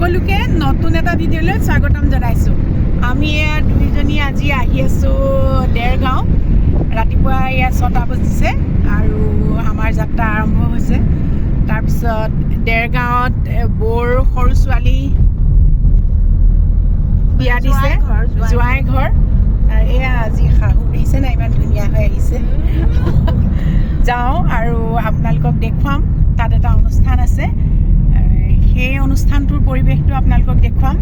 সকলোকে নতুন এটা ভিডিঅ'লৈ স্বাগতম জনাইছোঁ। আমি দুইজনী আজি আহি আছোঁ দেৰগাঁও। ৰাতিপুৱা ইয়াত 6টা বাজিছে আৰু আমাৰ যাত্ৰা আৰম্ভ হৈছে। তাৰপিছত দেৰগাঁৱত বৌৰ সৰু ছোৱালী বিয়া দিছে, জোৱাই ঘৰ। এয়া আজি শাহু দেখিছে না, ইমান ধুনীয়া হৈ আহিছে। যাওঁ আৰু আপোনালোকক দেখুৱাম। তাত এটা অনুষ্ঠান আছে, সেই অনুষ্ঠানটোৰ পৰিৱেশটো আপোনালোকক দেখুৱাম।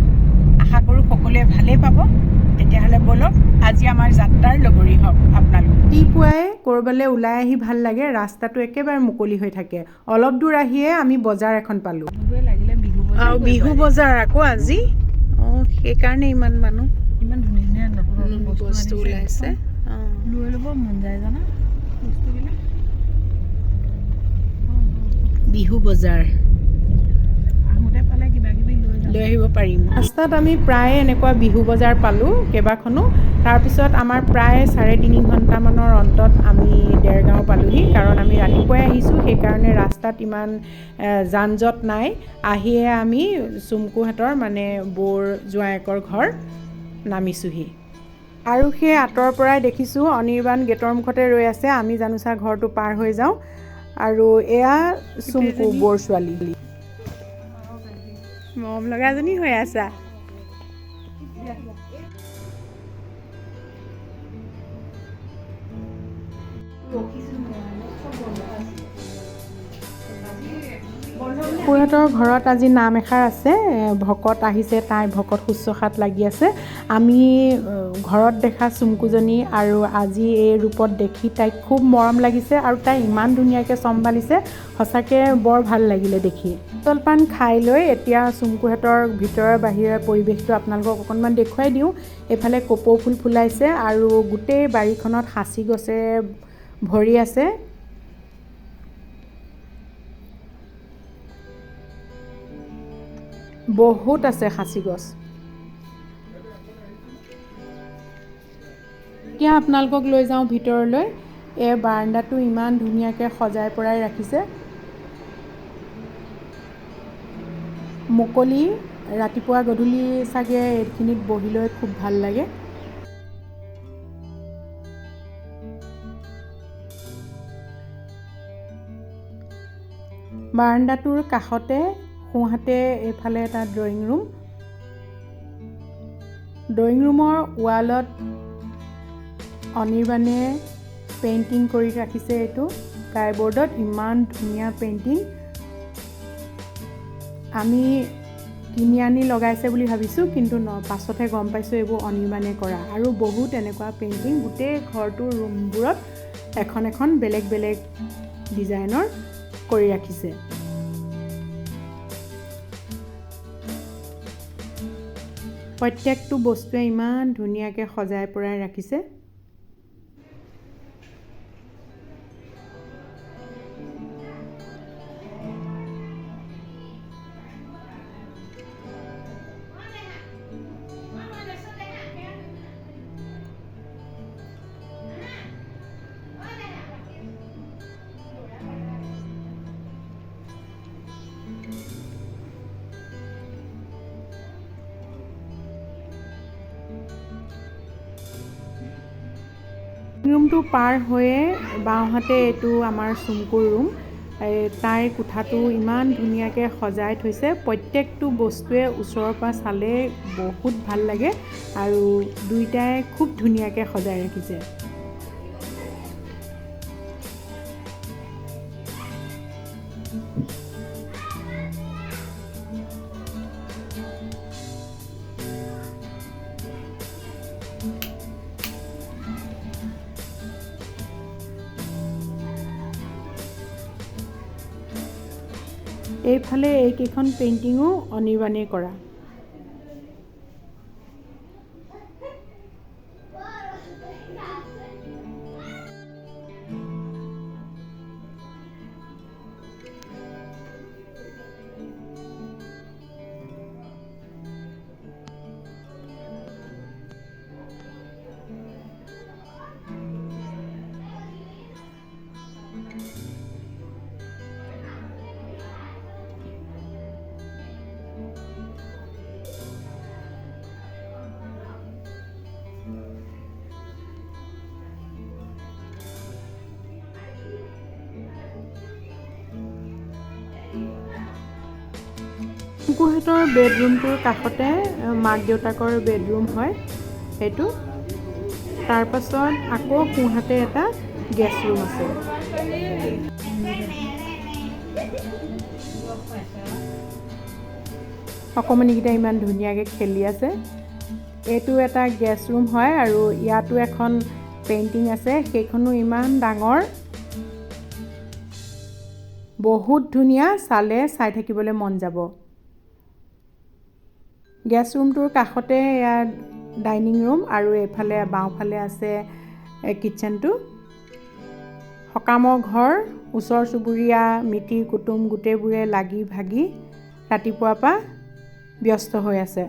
আশা কৰোঁ সকলোৱে ভালেই পাব। তেতিয়াহ'লে ব'লক আজি আমাৰ যাত্ৰাৰ লগৰী হওক আপোনালোক। ৰাতিপুৱাই ক'ৰবালৈ ওলাই আহি ভাল লাগে, ৰাস্তাটো একেবাৰে মুকলি হৈ থাকে। অলপ দূৰ আহিয়ে আমি বজাৰ এখন পালোঁ। আৰু বিহু বজাৰ আকৌ আজি। সেইকাৰণে ইমান মানুহ, ইমান ধুনীয়া ধুনীয়া নতুন বস্তু ওলাইছে। লৈ ল'ব মন যায় জানা বস্তুবিলাক। বিহু বজাৰ আহোঁতে পালে কিবা কিবি লৈ আহিব পাৰিম। ৰাস্তাত আমি প্ৰায় এনেকুৱা বিহু বজাৰ পালোঁ কেইবাখনো। তাৰপিছত আমাৰ প্ৰায় 3.5 ঘণ্টামানৰ অন্তত আমি দেৰগাঁও পালোঁহি। কাৰণ আমি ৰাতিপুৱাই আহিছোঁ, সেইকাৰণে ৰাস্তাত ইমান যান জঁট নাই। আহিয়ে আমি চুমকুহঁতৰ মানে বৌৰ জোঁৱায়েকৰ ঘৰ নামিছোঁহি। আৰু সেই আঁতৰৰ পৰাই দেখিছোঁ অনিৰ্বাণ গেটৰ মুখতে ৰৈ আছে। আমি জানোচা ঘৰটো পাৰ হৈ যাওঁ। আৰু এয়া চুমকু বৌৰ ছোৱালী, মৰম লগাজনী হৈ আছা। খুড়াহঁতৰ ঘৰত আজি নাম এষাৰ আছে, ভকত আহিছে, তাই ভকত শুশ্ৰূষাত লাগি আছে। আমি ঘৰত দেখা চুমকুজনী আৰু আজি এই ৰূপত দেখি তাইক খুব মৰম লাগিছে আৰু তাই ইমান ধুনীয়াকৈ চম্ভালিছে, সঁচাকৈ বৰ ভাল লাগিলে দেখি। জলপান খাই লৈ এতিয়া চুমকুহঁতৰ ভিতৰৰ বাহিৰৰ পৰিৱেশটো আপোনালোকক অকণমান দেখুৱাই দিওঁ। এইফালে কপৌ ফুল ফুলাইছে আৰু গোটেই বাৰীখনত সাঁচি গছেৰে ভৰি আছে। বহুত আছে সাঁচি গছ। এতিয়া আপোনালোকক লৈ যাওঁ ভিতৰলৈ। এই বাৰাণ্ডাটো ইমান ধুনীয়াকৈ সজাই পৰাই ৰাখিছে। মুকলি, ৰাতিপুৱা গধূলি চাগে এইখিনিত বহি লৈ খুব ভাল লাগে। বাৰাণ্ডাটোৰ কাষতে সোঁহাতে এইফালে এটা ড্ৰয়িং ৰুম। ড্ৰয়িং ৰুমৰ ৱালত অনিৰ্বাণে পেইণ্টিং কৰি ৰাখিছে। এইটো প্লাইবৰ্ডত ইমান ধুনীয়া পেইণ্টিং। আমি কিনি আনি লগাইছে বুলি ভাবিছোঁ, কিন্তু পাছতহে গম পাইছোঁ এইবোৰ অনিৰ্বাণে কৰা। আৰু বহুত এনেকুৱা পেইণ্টিং গোটেই ঘৰটোৰ ৰুমবোৰত এখন এখন বেলেগ বেলেগ ডিজাইনৰ কৰি ৰাখিছে। প্ৰত্যেকটো বস্তুৱে ইমান ধুনীয়াকৈ সজাই পৰাই ৰাখিছে। ৰুমটো পাৰ হৈয়ে বাওঁহাতে এইটো আমাৰ চুমকুৰ ৰুম। তাইৰ কোঠাটো ইমান ধুনীয়াকৈ সজাই থৈছে। প্ৰত্যেকটো বস্তুৱে ওচৰৰ পৰা চালে বহুত ভাল লাগে আৰু দুইটাই খুব ধুনীয়াকৈ সজাই ৰাখিছে। এইফালে এইকেইখন পেইণ্টিঙো অনিৰ্বাণে কৰা। অংকুৰহঁতৰ বেডৰুমটোৰ কাষতে মাক দেউতাকৰ বেডৰুম হয় সেইটো। তাৰপাছত আকৌ সোঁহাতে এটা গেষ্ট ৰুম আছে। অকণমানিকেইটা ইমান ধুনীয়াকৈ খেলি আছে। এইটো এটা গেষ্ট ৰুম হয় আৰু ইয়াতো এখন পেইণ্টিং আছে, সেইখনো ইমান ডাঙৰ, বহুত ধুনীয়া, চালে চাই থাকিবলৈ মন যাব। গেষ্ট ৰুমটোৰ কাষতে এয়া ডাইনিং ৰুম আৰু এইফালে বাওঁফালে আছে কিটচেনটো। সকামৰ ঘৰ, ওচৰ চুবুৰীয়া, মিতিৰ কুটুম গোটেইবোৰে লাগি ভাগি ৰাতিপুৱাৰ পৰা ব্যস্ত হৈ আছে।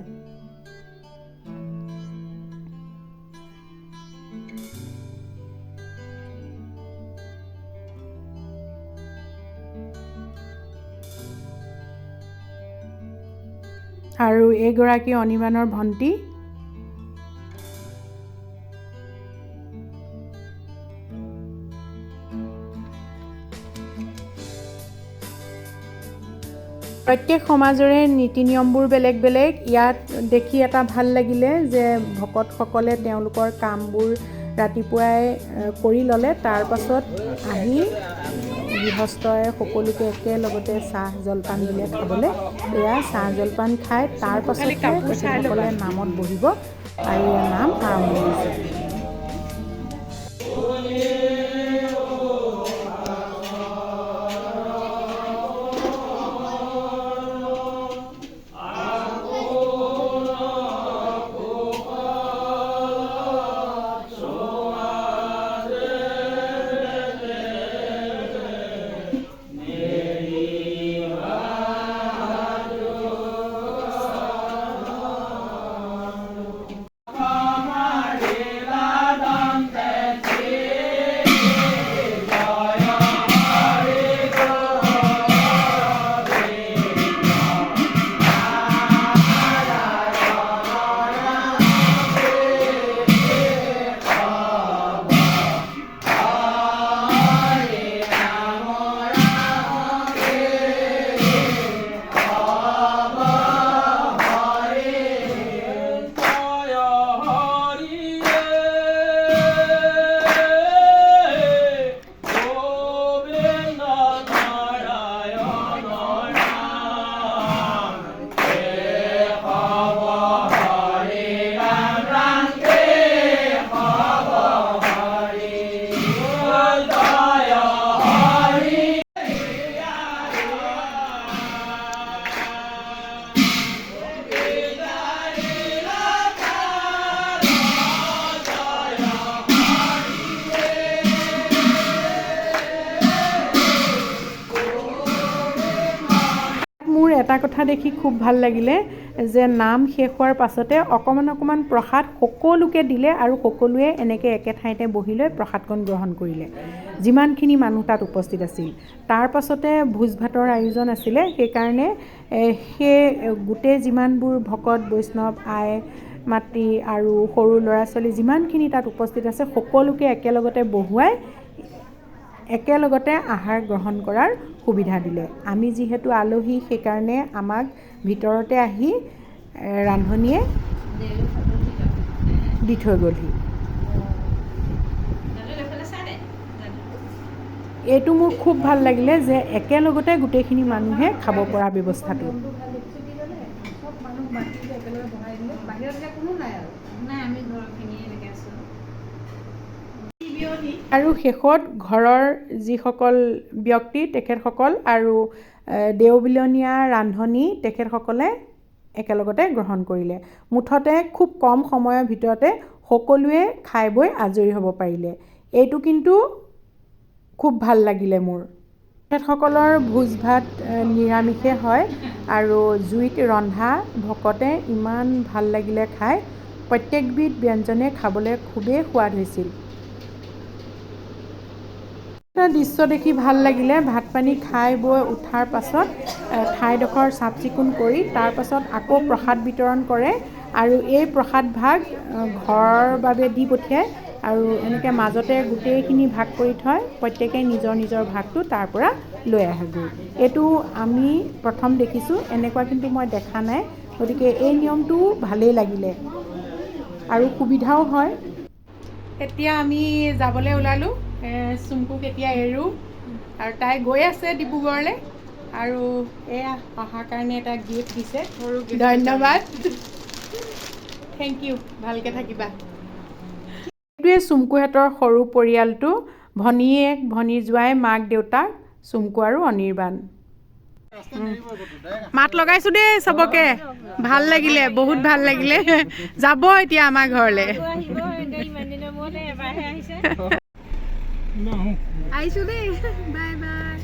আৰু এইগৰাকী অনিৰ্বাণৰ ভণ্টি। প্ৰত্যেক সমাজৰে নীতি নিয়মবোৰ বেলেগ বেলেগ। ইয়াত দেখি এটা ভাল লাগিলে যে ভকতসকলে তেওঁলোকৰ কামবোৰ ৰাতিপুৱাই কৰি ল'লে, তাৰ পাছত আহি গৃহস্থই সকলোকে একেলগতে চাহ জলপান দিলে খাবলৈ। এয়া চাহ জলপান খাই তাৰ পাছতহে তেখেতসকলে নামত বহিব আৰু এয়া নাম আৰম্ভ হৈছে। মোৰ এটা কথা দেখি খুব ভাল লাগিলে যে নাম শেষ হোৱাৰ পাছতে অকণমান অকণমান প্ৰসাদ সকলোকে দিলে আৰু সকলোৱে এনেকৈ একে ঠাইতে বহি লৈ প্ৰসাদকণ গ্ৰহণ কৰিলে, যিমানখিনি মানুহ তাত উপস্থিত আছিল। তাৰ পাছতে ভোজ ভাতৰ আয়োজন আছিলে, সেইকাৰণে সেই গোটেই যিমানবোৰ ভকত বৈষ্ণৱ আই মাতৃ আৰু সৰু ল'ৰা ছোৱালী যিমানখিনি তাত উপস্থিত আছে সকলোকে একেলগতে বহুৱাই একেলগতে আহাৰ গ্ৰহণ কৰাৰ সুবিধা দিলে। আমি যিহেতু আলহী, সেইকাৰণে আমাক ভিতৰতে আহি ৰান্ধনীয়ে দি থৈ গ'লহি। এইটো মোৰ খুব ভাল লাগিলে যে একেলগতে গোটেইখিনি মানুহে খাব পৰা ব্যৱস্থাটো। আৰু শেষত ঘৰৰ যিসকল ব্যক্তি তেখেতসকল আৰু দেওবিলনীয়া ৰান্ধনী তেখেতসকলে একেলগতে গ্ৰহণ কৰিলে। মুঠতে খুব কম সময়ৰ ভিতৰতে সকলোৱে খাই বৈ আজৰি হ'ব পাৰিলে। এইটো কিন্তু খুব ভাল লাগিলে মোৰ। তেখেতসকলৰ ভোজ ভাত নিৰামিষে হয় আৰু জুইত ৰন্ধা ভকতে ইমান ভাল লাগিলে খাই। প্ৰত্যেকবিধ ব্যঞ্জনে খাবলৈ খুবেই সোৱাদ হৈছিল। এটা দৃশ্য দেখি ভাল লাগিলে। ভাত পানী খাই বৈ উঠাৰ পাছত ঠাইডোখৰ চাফ চিকুণ কৰি তাৰ পাছত আকৌ প্ৰসাদ বিতৰণ কৰে আৰু এই প্ৰসাদ ভাগ ঘৰৰ বাবে দি পঠিয়ায়। আৰু এনেকৈ মাজতে গোটেইখিনি ভাগ কৰি থয়, প্ৰত্যেকেই নিজৰ নিজৰ ভাগটো তাৰ পৰা লৈ আহেগৈ। এইটো আমি প্ৰথম দেখিছোঁ, এনেকুৱা কিন্তু মই দেখা নাই, গতিকে এই নিয়মটো ভালেই লাগিলে আৰু সুবিধাও হয়। এতিয়া আমি যাবলৈ ওলালোঁ, চুমকুক এতিয়া এৰোঁ আৰু তাই গৈ আছে ডিব্ৰুগড়লৈ। আৰু এয়া অহাৰ কাৰণে এটা গিফ্ট দিছে, ধন্যবাদ, থেংক ইউ, ভালকৈ থাকিবা। এইটোৱে চুমকুহঁতৰ সৰু পৰিয়ালটো, ভনীয়েক, ভনী জোঁৱাই, মাক দেউতাক, চুমকু আৰু অনিৰ্বাণ। মাত লগাইছোঁ দেই চবকে, ভাল লাগিলে, বহুত ভাল লাগিলে। যাব এতিয়া আমাৰ ঘৰলৈ। আহিছোঁ দেই, বাই বাই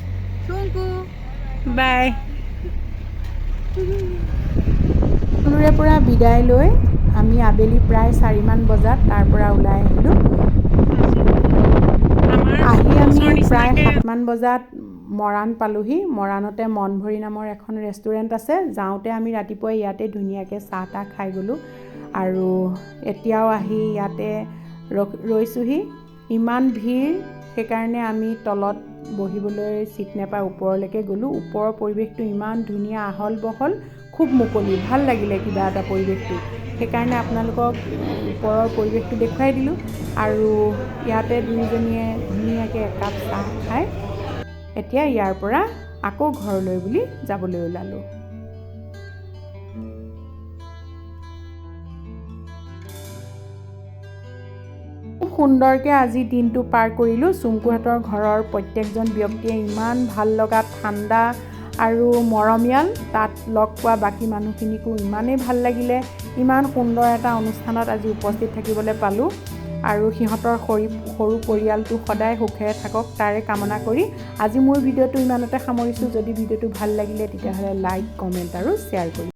চুমকু, বাই। সকলোৰে পৰা বিদায় লৈ আমি আবেলি প্ৰায় 4মান বজাত তাৰ পৰা ওলাই আহিলোঁ। আহি আমি প্ৰায় 7মান বজাত মৰাণ পালোঁহি। মৰাণতে মনভৰি নামৰ এখন ৰেষ্টুৰেণ্ট আছে, যাওঁতে আমি ৰাতিপুৱাই ইয়াতে ধুনীয়াকৈ চাহ তাহ খাই গ'লোঁ আৰু এতিয়াও আহি ইয়াতে ৰৈছোঁহি। ইমান ভিৰ, সেইকাৰণে আমি তলত বহিবলৈ ছিট নাপাই ওপৰলৈকে গ'লোঁ। ওপৰৰ পৰিৱেশটো ইমান ধুনীয়া, আহল বহল, খুব মুকলি, ভাল লাগিলে কিবা এটা পৰিৱেশটো, সেইকাৰণে আপোনালোকক ওপৰৰ পৰিৱেশটো দেখুৱাই দিলোঁ। আৰু ইয়াতে দুয়োজনীয়ে ধুনীয়াকৈ একাপ চাহ খাই এতিয়া ইয়াৰ পৰা আকৌ ঘৰলৈ বুলি যাবলৈ ওলালোঁ। খুব সুন্দৰকৈ আজি দিনটো পাৰ কৰিলোঁ। চুমকুহঁতৰ ঘৰৰ প্ৰত্যেকজন ব্যক্তিয়ে ইমান ভাল লগা, ঠাণ্ডা আৰু মৰমীয়াল। তাত লগ পোৱা বাকী মানুহখিনিকো ইমানেই ভাল লাগিলে। ইমান সুন্দৰ এটা অনুষ্ঠানত আজি উপস্থিত থাকিবলৈ পালোঁ আৰু সিহঁতৰ সৰু পৰিয়ালটো সদায় সুখেৰে থাকক তাৰে কামনা কৰি আজি মোৰ ভিডিঅ'টো ইমানতে সামৰিছোঁ। যদি ভিডিঅ'টো ভাল লাগিলে তেতিয়াহ'লে লাইক, কমেণ্ট আৰু শ্বেয়াৰ কৰিব।